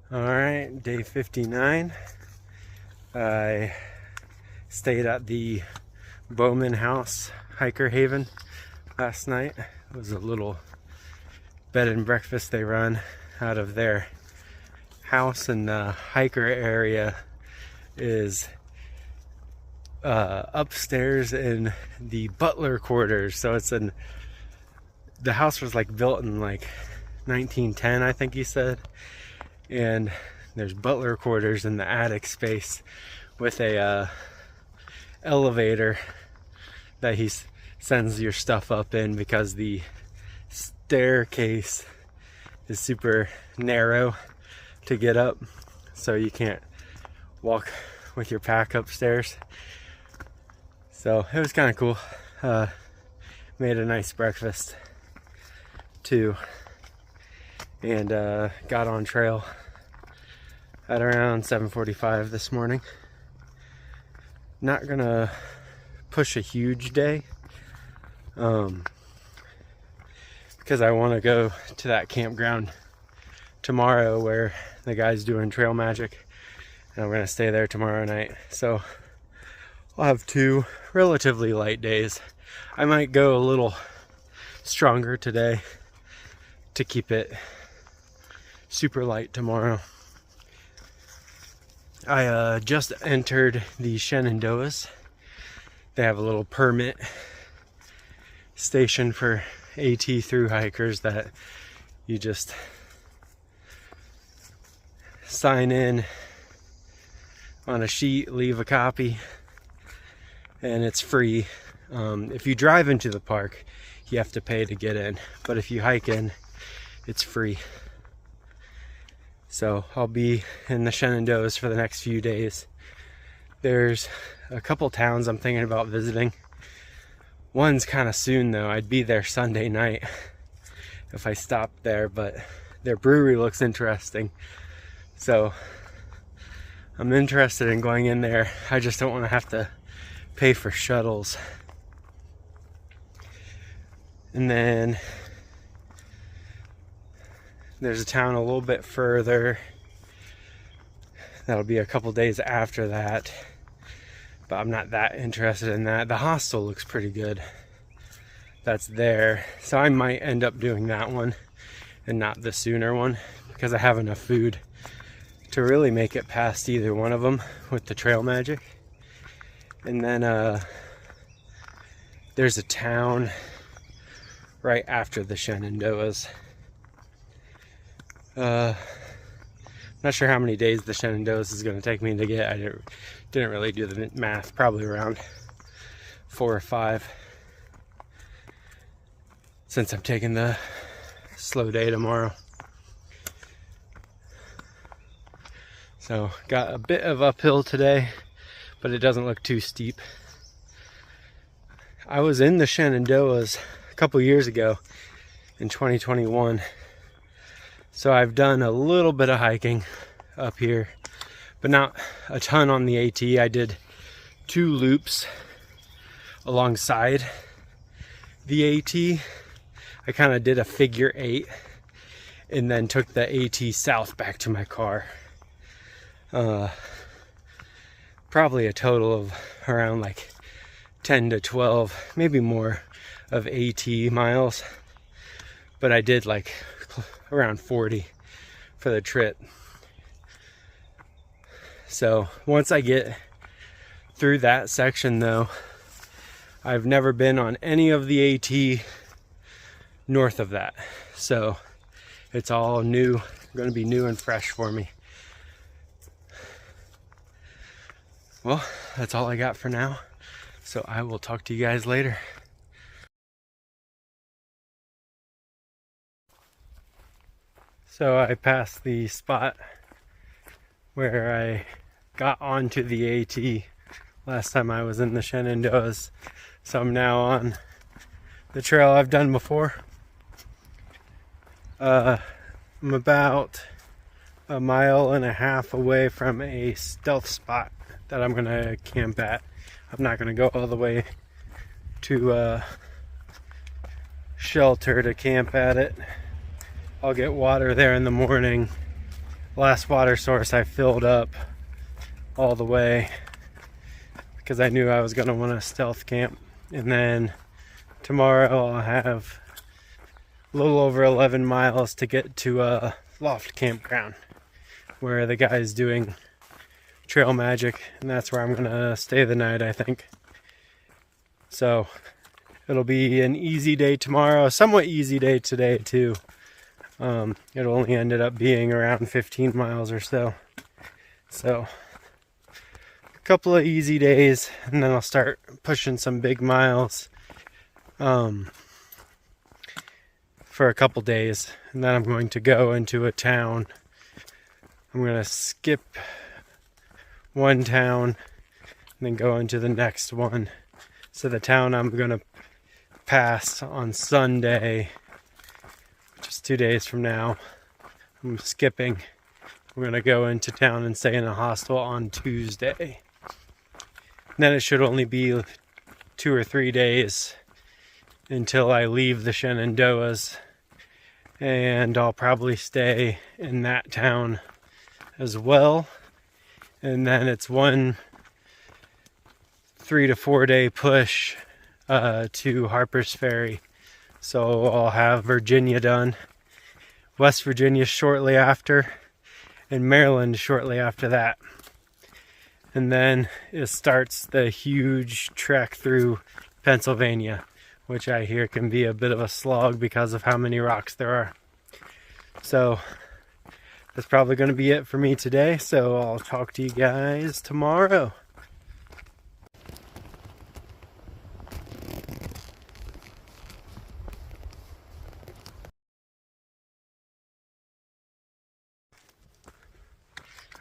All right, day 59. I stayed at the Bowman House Hiker Haven last night. It was a little bed and breakfast they run out of their house, and the hiker area is upstairs in the butler quarters. So it's the house was like built in like 1910, I think he said, and there's butler quarters in the attic space with a elevator that he sends your stuff up in, because the staircase is super narrow to get up, so you can't walk with your pack upstairs. So it was kind of cool. Made a nice breakfast too, and got on trail at around 7:45 this morning. Not gonna push a huge day because I want to go to that campground tomorrow where the guy's doing trail magic, and I'm gonna stay there tomorrow night. So I'll have 2 relatively light days. I might go a little stronger today to keep it super light tomorrow. I just entered the Shenandoahs. They have a little permit station for AT through hikers that you just sign in on a sheet, leave a copy, and it's free. If you drive into the park, you have to pay to get in, but if you hike in, it's free. So I'll be in the Shenandoahs for the next few days. There's a couple towns I'm thinking about visiting. One's kind of soon though. I'd be there Sunday night if I stopped there, but their brewery looks interesting. So I'm interested in going in there. I just don't want to have to pay for shuttles. And then there's a town a little bit further. That'll be a couple days after that, but I'm not that interested in that. The hostel looks pretty good. That's there. So I might end up doing that one and not the sooner one, because I have enough food to really make it past either one of them with the trail magic. And then there's a town right after the Shenandoahs. Not sure how many days the Shenandoahs is going to take me to get. I didn't really do the math. Probably around 4 or 5, since I'm taking the slow day tomorrow. So got a bit of uphill today, but it doesn't look too steep. I was in the Shenandoahs a couple years ago in 2021. So I've done a little bit of hiking up here, but not a ton on the AT. I did 2 loops alongside the AT. I kind of did a figure 8 and then took the AT south back to my car. Probably a total of around like 10 to 12, maybe more, of AT miles, but I did like around 40 for the trip. So once I get through that section though, I've never been on any of the AT north of that, so it's all new, going to be new and fresh for me. Well, that's all I got for now, so I will talk to you guys later. So I passed the spot where I got onto the AT last time I was in the Shenandoahs. So I'm now on the trail I've done before. I'm about 1.5 miles away from a stealth spot that I'm gonna camp at. I'm not gonna go all the way to shelter to camp at it. I'll get water there in the morning last water source I filled up all the way because I knew I was going to want to stealth camp. And then tomorrow I'll have a little over 11 miles to get to a loft campground where the guy's doing trail magic, and that's where I'm going to stay the night, I think. So it'll be an easy day tomorrow, a somewhat easy day today too. It only ended up being around 15 miles or so. So a couple of easy days, and then I'll start pushing some big miles for a couple days. And then I'm going to go into a town. I'm going to skip one town and then go into the next one. So the town I'm going to pass on Sunday, which is 2 days from now, I'm skipping. We're going to go into town and stay in a hostel on Tuesday. And then it should only be 2 or 3 days until I leave the Shenandoahs. And I'll probably stay in that town as well. And then it's 1 3 to 4 day push to Harper's Ferry. So I'll have Virginia done, West Virginia shortly after, and Maryland shortly after that. And then it starts the huge trek through Pennsylvania, which I hear can be a bit of a slog because of how many rocks there are. So that's probably going to be it for me today. So I'll talk to you guys tomorrow.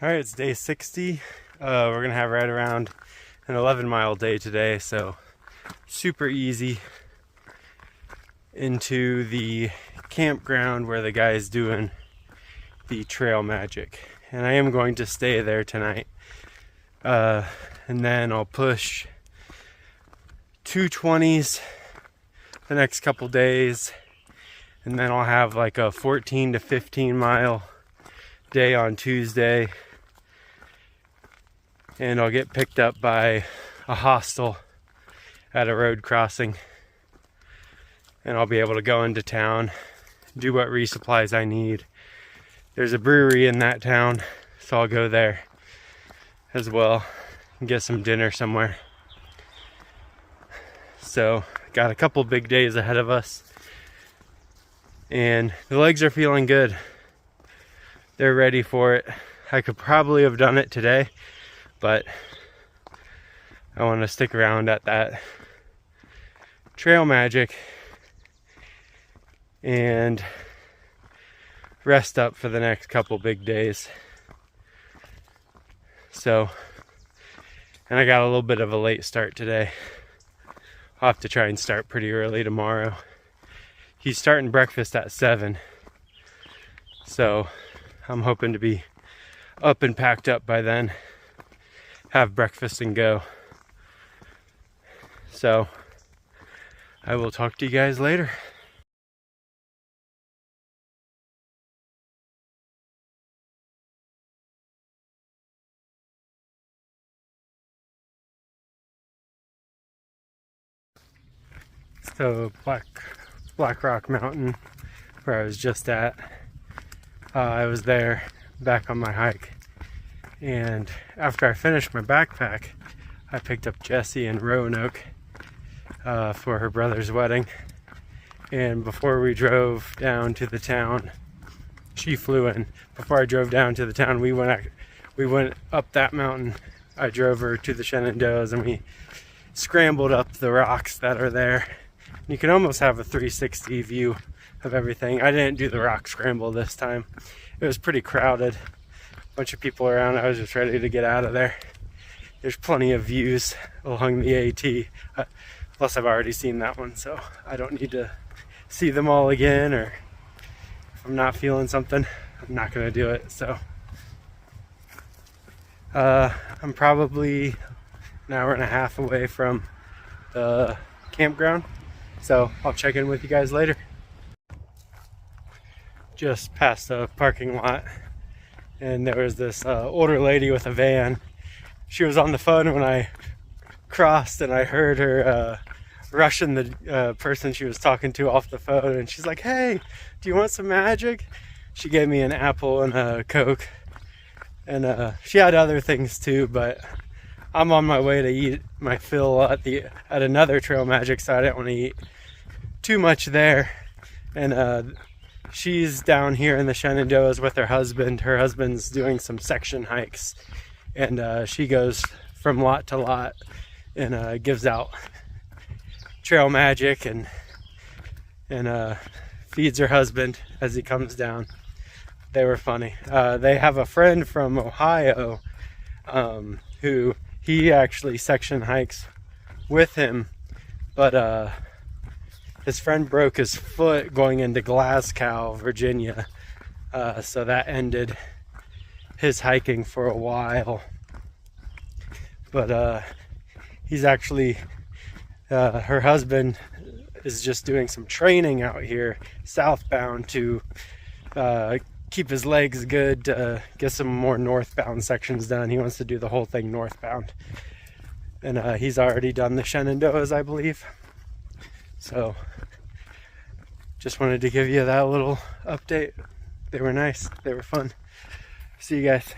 Alright, it's day 60. We're going to have right around an 11-mile day today, so super easy into the campground where the guy's doing the trail magic. And I am going to stay there tonight. And then I'll push 220s the next couple days. And then I'll have like a 14 to 15 mile day on Tuesday. And I'll get picked up by a hostel at a road crossing. And I'll be able to go into town, do what resupplies I need. There's a brewery in that town, so I'll go there as well and get some dinner somewhere. So, got a couple big days ahead of us. And the legs are feeling good. They're ready for it. I could probably have done it today, but I want to stick around at that trail magic and rest up for the next couple big days. So, and I got a little bit of a late start today. I'll have to try and start pretty early tomorrow. He's starting breakfast at 7. So I'm hoping to be up and packed up by then. Have breakfast and go. So I will talk to you guys later. So Black Rock Mountain, where I was just at, I was there back on my hike, and after I finished my backpack, I picked up Jessie in Roanoke for her brother's wedding. And before we drove down to the town, she flew in. Before I drove down to the town, we went up that mountain. I drove her to the Shenandoahs, and we scrambled up the rocks that are there. You can almost have a 360 view of everything. I didn't do the rock scramble this time. It was pretty crowded. A bunch of people around. I was just ready to get out of there. There's plenty of views along the AT. Plus I've already seen that one, so I don't need to see them all again, or if I'm not feeling something, I'm not gonna do it. So I'm probably an hour and a half away from the campground. So I'll check in with you guys later. Just past the parking lot, and there was this older lady with a van. She was on the phone when I crossed, and I heard her rushing the person she was talking to off the phone, and she's like, "Hey, do you want some magic?" She gave me an apple and a Coke, and she had other things too, but I'm on my way to eat my fill at another Trail Magic, so I didn't want to eat too much there. And she's down here in the Shenandoahs with her husband. Her husband's doing some section hikes, and she goes from lot to lot and gives out Trail Magic and feeds her husband as he comes down. They were funny. They have a friend from Ohio who he actually section hikes with him, but his friend broke his foot going into Glasgow, Virginia, so that ended his hiking for a while. But he's actually, her husband is just doing some training out here southbound to keep his legs good, to get some more northbound sections done. He wants to do the whole thing northbound, and he's already done the Shenandoahs, I believe. So just wanted to give you that little update. They were nice, they were fun. See you guys.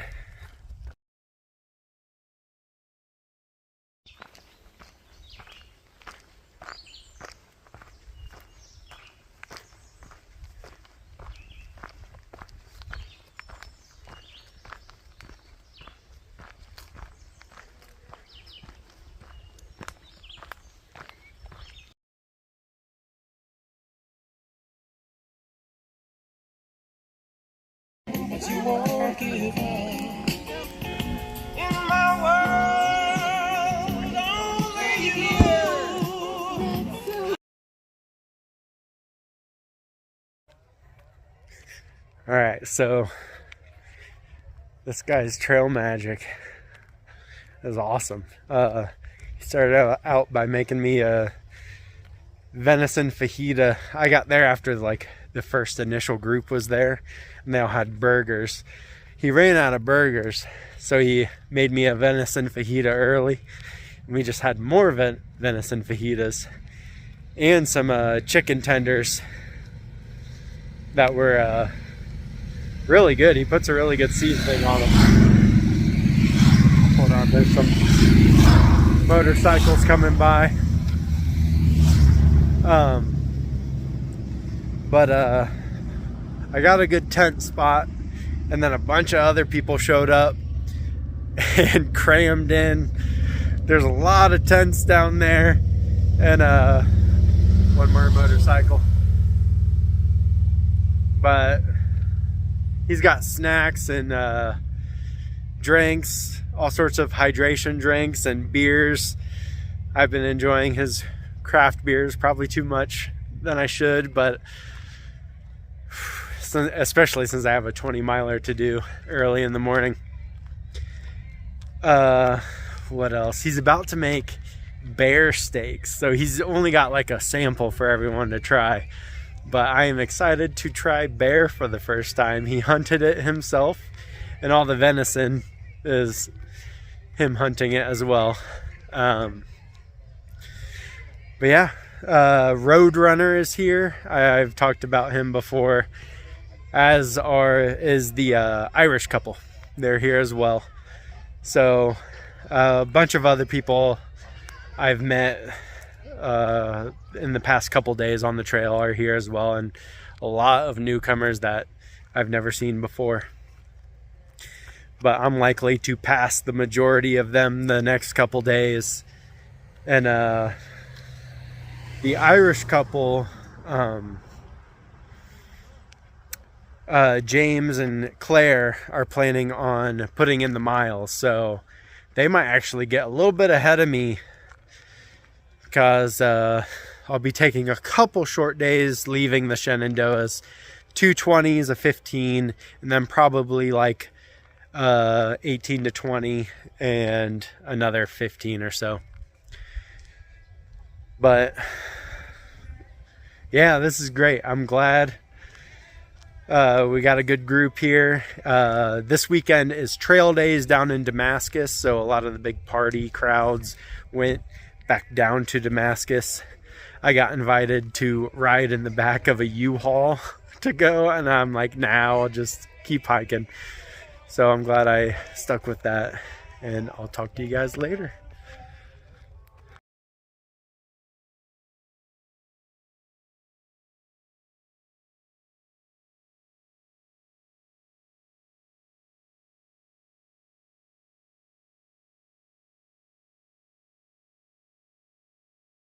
But you won't give up. In my world, only you. All right, so this guy's Trail Magic is awesome. He started out by making me a venison fajita. I got there after like the first initial group was there, and they all had burgers. He ran out of burgers, so he made me a venison fajita early, and we just had more venison fajitas and some chicken tenders that were really good. He puts a really good seasoning on them. Hold on, there's some motorcycles coming by. But I got a good tent spot, and then a bunch of other people showed up and crammed in. There's a lot of tents down there, and one more motorcycle. But he's got snacks and drinks, all sorts of hydration drinks and beers. I've been enjoying his craft beers, probably too much than I should, but especially since I have a 20-miler to do early in the morning. What else? He's about to make bear steaks, so he's only got like a sample for everyone to try, but I am excited to try bear for the first time. He hunted it himself, and all the venison is him hunting it as well. But yeah, Roadrunner is here. I've talked about him before, as is the Irish couple. They're here as well. So a bunch of other people I've met in the past couple days on the trail are here as well, and a lot of newcomers that I've never seen before. But I'm likely to pass the majority of them the next couple days. And the Irish couple, James and Claire, are planning on putting in the miles, so they might actually get a little bit ahead of me, because I'll be taking a couple short days leaving the Shenandoahs, 2 20s, a 15, and then probably like 18 to 20 and another 15 or so. But yeah, this is great. I'm glad We got a good group here. This weekend is trail days down in Damascus, so a lot of the big party crowds went back down to Damascus. I got invited to ride in the back of a U-Haul to go, and I'm like, nah, I'll just keep hiking. So I'm glad I stuck with that, and I'll talk to you guys later.